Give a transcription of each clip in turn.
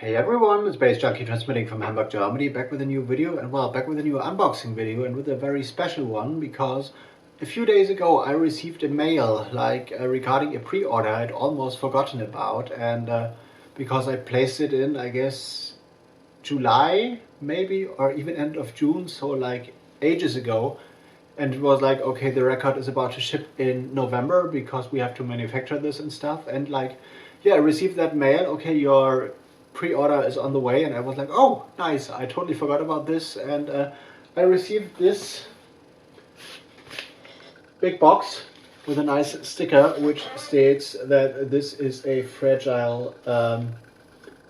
Hey everyone, it's baze.djunkiii transmitting from Hamburg, Germany, back with a new video and back with a new unboxing video and with a very special one because a few days ago I received a mail regarding a pre-order I'd almost forgotten about, and because I placed it in, I guess, July maybe, or even end of June, so like ages ago, and it was like, okay, the record is about to ship in November because we have to manufacture this and stuff, and like, yeah, I received that mail, okay, your pre-order is on the way, and I was like, oh, nice, I totally forgot about this, and I received this big box with a nice sticker which states that this is a fragile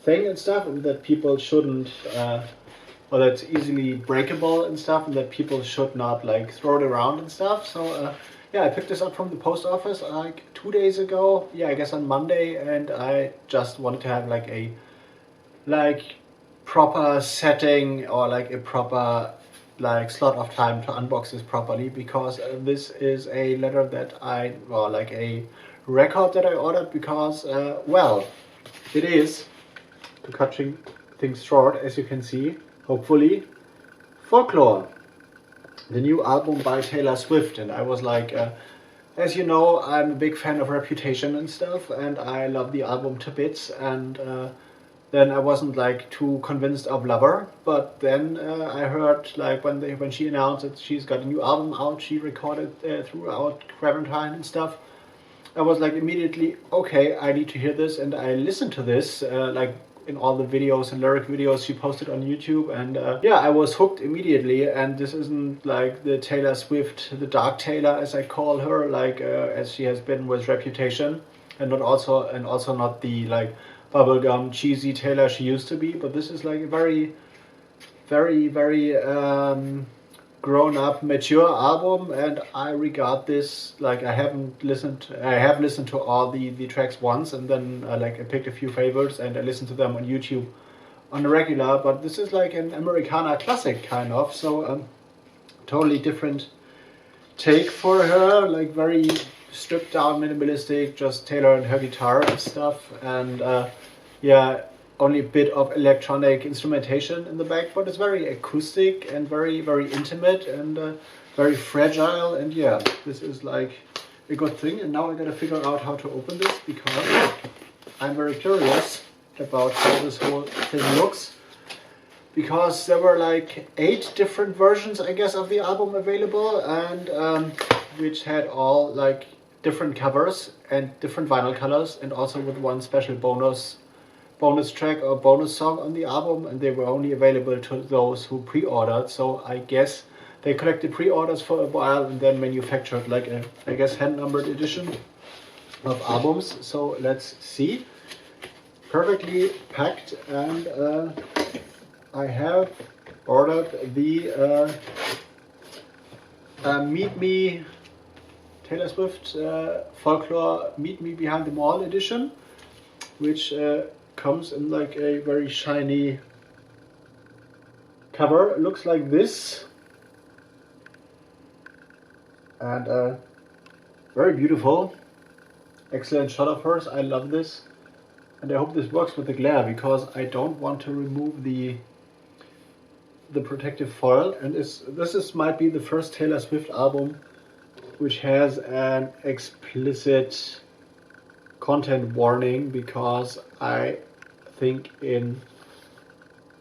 thing and stuff, and that people shouldn't, or that's easily breakable and stuff, and that people should not like throw it around and stuff. So yeah, I picked this up from the post office like 2 days ago, yeah, I guess on Monday, and I just wanted to have like a proper setting or like a proper slot of time to unbox this properly, because this is a letter that like a record that I ordered because well, it is, to cut things short, as you can see, hopefully, Folklore, the new album by Taylor Swift. And I was like, as you know, I'm a big fan of Reputation and stuff, and I love the album to bits, and then I wasn't like too convinced of Lover, but then I heard like when she announced that she's got a new album out, she recorded throughout quarantine and stuff, I was like immediately, okay, I need to hear this, and I listened to this like in all the videos and lyric videos she posted on YouTube, and yeah, I was hooked immediately. And this isn't like the Taylor Swift, the Dark Taylor as I call her, like as she has been with Reputation, and also not the like bubblegum cheesy Taylor she used to be, but this is like a very grown up, mature album, and I regard this like, I have listened to all the tracks once, and then like I picked a few favorites and I listened to them on YouTube on a regular, but this is like an Americana classic kind of, so totally different take for her, like very stripped down, minimalistic, just Taylor and her guitar and stuff, and yeah, only a bit of electronic instrumentation in the back, but it's very acoustic and very intimate and very fragile, and yeah, this is like a good thing. And now I gotta figure out how to open this because I'm very curious about how this whole thing looks, because there were like 8 different versions, I guess, of the album available, and which had all like different covers and different vinyl colors, and also with one special bonus track or bonus song on the album, and they were only available to those who pre-ordered. So I guess they collected pre-orders for a while and then manufactured like a, I guess, hand-numbered edition of albums. So let's see. Perfectly packed, and I have ordered the Meet Me Taylor Swift Folklore Meet Me Behind the Mall edition, which comes in like a very shiny cover. It looks like this, and very beautiful, excellent shot of hers. I love this, and I hope this works with the glare, because I don't want to remove the protective foil. And this might be the first Taylor Swift album which has an explicit content warning, because I think in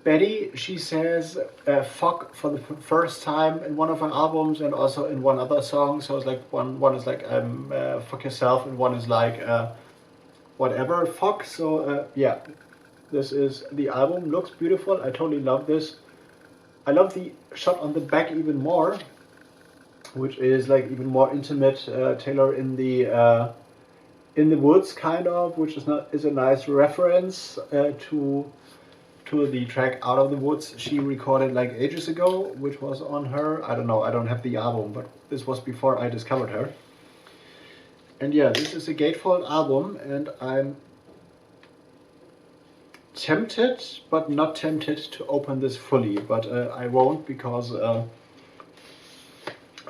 Betty she says fuck for the first time in one of her albums, and also in one other song. So it's like one is like fuck yourself, and one is like whatever fuck. So yeah, this is the album. Looks beautiful. I totally love this. I love the shot on the back even more, which is like even more intimate. Taylor in the woods kind of, which is a nice reference to the track Out of the Woods she recorded like ages ago, which was on her, I don't know, I don't have the album, but this was before I discovered her. And yeah, this is a gatefold album, and I'm tempted but not tempted to open this fully, but I won't, because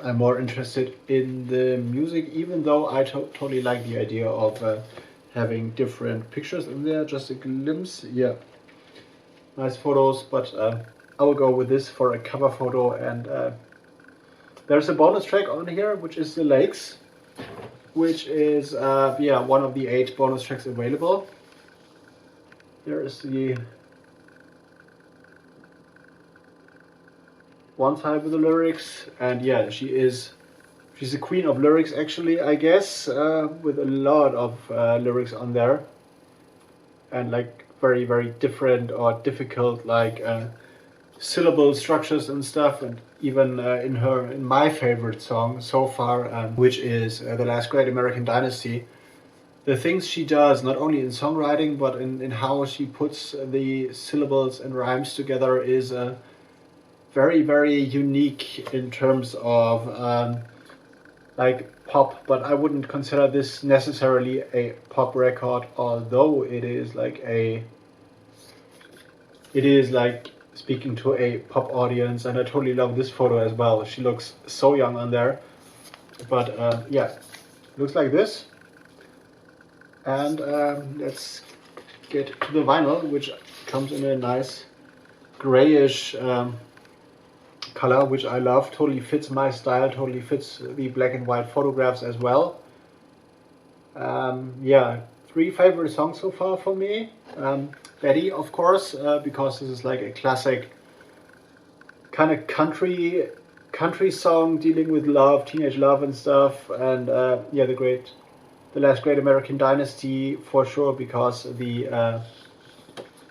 I'm more interested in the music, even though I totally like the idea of having different pictures in there. Just a glimpse, yeah. nice photos, but I will go with this for a cover photo. And there's a bonus track on here, which is the Lakes, which is yeah, one of the 8 bonus tracks available. Here is the one side with the lyrics, and yeah, she's the queen of lyrics, actually, I guess, with a lot of lyrics on there, and like very, very different or difficult like syllable structures and stuff. And even in my favorite song so far, which is The Last Great American Dynasty, the things she does, not only in songwriting but in how she puts the syllables and rhymes together, is very, very unique in terms of like pop. But I wouldn't consider this necessarily a pop record, although it is like speaking to a pop audience. And I totally love this photo as well. She looks so young on there, but yeah, looks like this. And let's get to the vinyl, which comes in a nice grayish color, which I love. Totally fits my style, totally fits the black and white photographs as well. Yeah, 3 favorite songs so far for me. Betty, of course, because this is like a classic kind of country song dealing with love, teenage love and stuff. And yeah, The Last Great American Dynasty for sure, because the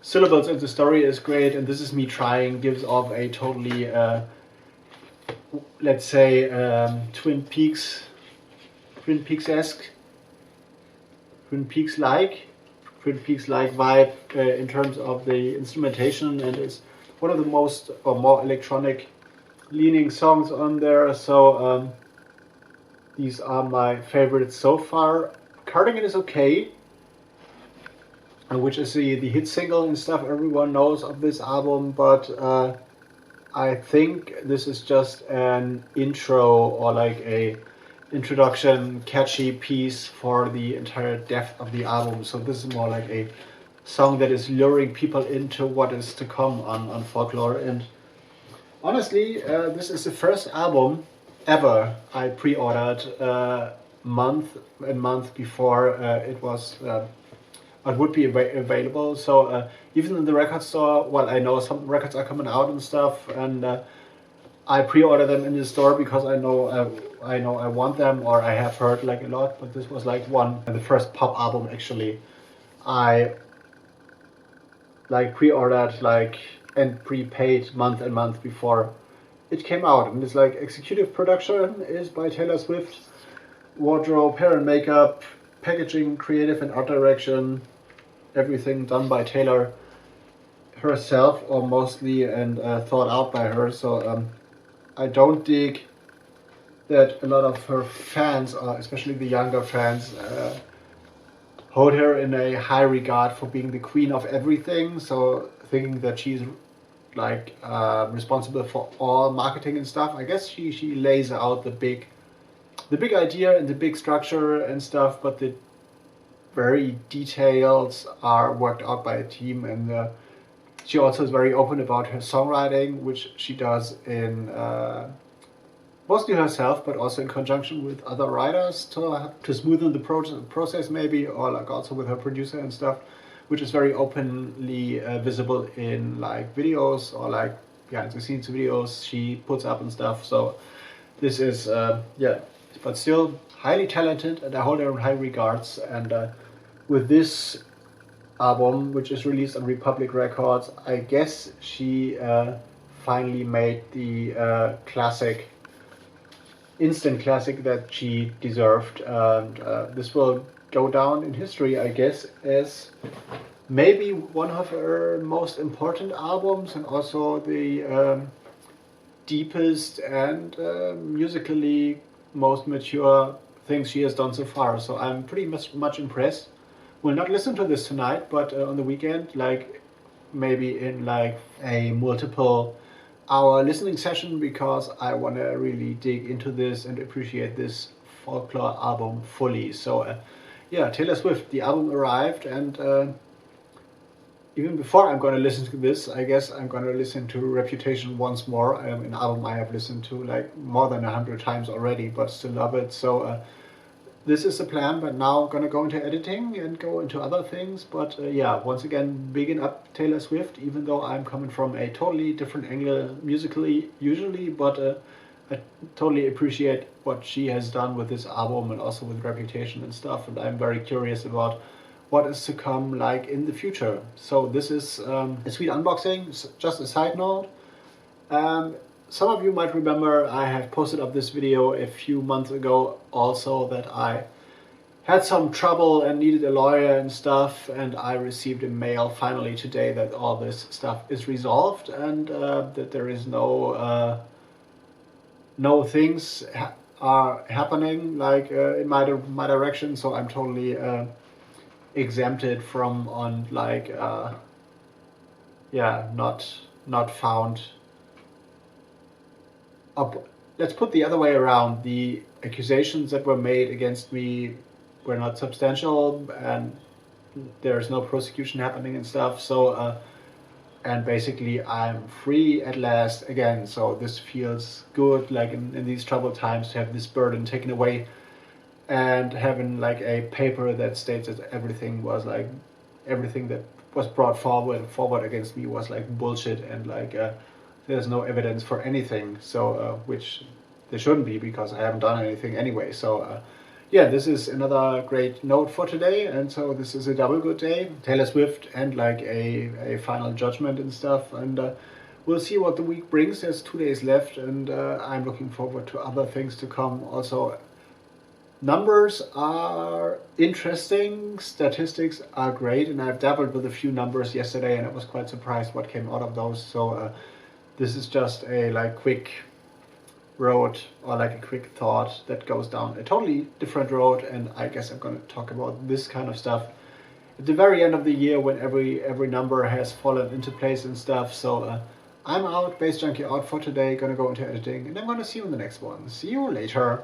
syllables in the story is great. And This Is Me Trying gives off a totally let's say Twin Peaks-esque, Twin Peaks-like vibe in terms of the instrumentation, and it's one of the most or more electronic leaning songs on there. So these are my favorites so far. Cardigan is okay, which is the hit single and stuff everyone knows of this album, but I think this is just an intro or like a introduction catchy piece for the entire depth of the album. So this is more like a song that is luring people into what is to come on Folklore. And honestly, this is the first album ever I pre-ordered month before it would be available. So even in the record store, well, I know some records are coming out and stuff, and I pre-order them in the store because I know I want them, or I have heard like a lot. But this was like the first pop album actually I like pre-ordered like and prepaid month and month before it came out. And it's like executive production is by Taylor Swift, wardrobe, hair and makeup, packaging, creative and art direction, everything done by Taylor herself or mostly, and thought out by her. So I don't dig that a lot of her fans, especially the younger fans, hold her in a high regard for being the queen of everything. So thinking that she's like responsible for all marketing and stuff. I guess she lays out the big idea and the big structure and stuff, but the very details are worked out by a team. And she also is very open about her songwriting, which she does in mostly herself, but also in conjunction with other writers to smoothen the process maybe, or like also with her producer and stuff, which is very openly visible in like videos or like behind the scenes videos she puts up and stuff. So this is yeah, but still highly talented, and I hold her in high regards. And with this album, which is released on Republic Records, I guess she finally made the instant classic that she deserved. And this will go down in history, I guess, as maybe one of her most important albums, and also the deepest and musically most mature things she has done so far. So I'm pretty much impressed. Will not listen to this tonight, but on the weekend, like maybe in like a multiple hour listening session, because I want to really dig into this and appreciate this Folklore album fully. So yeah, Taylor Swift, the album arrived, and even before I'm going to listen to this, I guess I'm going to listen to Reputation once more, an album I have listened to like more than 100 times already, but still love it. So this is the plan, but now I'm going to go into editing and go into other things. But yeah, once again, bigging up Taylor Swift, even though I'm coming from a totally different angle musically usually, but I totally appreciate what she has done with this album and also with Reputation and stuff, and I'm very curious about what is to come like in the future. So this is a sweet unboxing. Just a side note, some of you might remember I have posted up this video a few months ago also that I had some trouble and needed a lawyer and stuff, and I received a mail finally today that all this stuff is resolved and that there is no things are happening like in my direction, so I'm totally exempted from on like yeah, not found up. Let's put the other way around. The accusations that were made against me were not substantial and there's no prosecution happening and stuff, so and basically I'm free at last again. So this feels good, like in these troubled times, to have this burden taken away and having like a paper that states that everything that was brought forward against me was like bullshit, and like there's no evidence for anything, so which there shouldn't be because I haven't done anything anyway. So yeah, this is another great note for today, and so this is a double good day, Taylor Swift and like a final judgment and stuff, and we'll see what the week brings. There's 2 days left, and I'm looking forward to other things to come also. Numbers are interesting, statistics are great, and I've dabbled with a few numbers yesterday and I was quite surprised what came out of those. So this is just a like quick road or like a quick thought that goes down a totally different road, and I guess I'm going to talk about this kind of stuff at the very end of the year when every number has fallen into place and stuff. So I'm out, Baze Junkie out for today, gonna go into editing, and I'm gonna see you in the next one. See you later.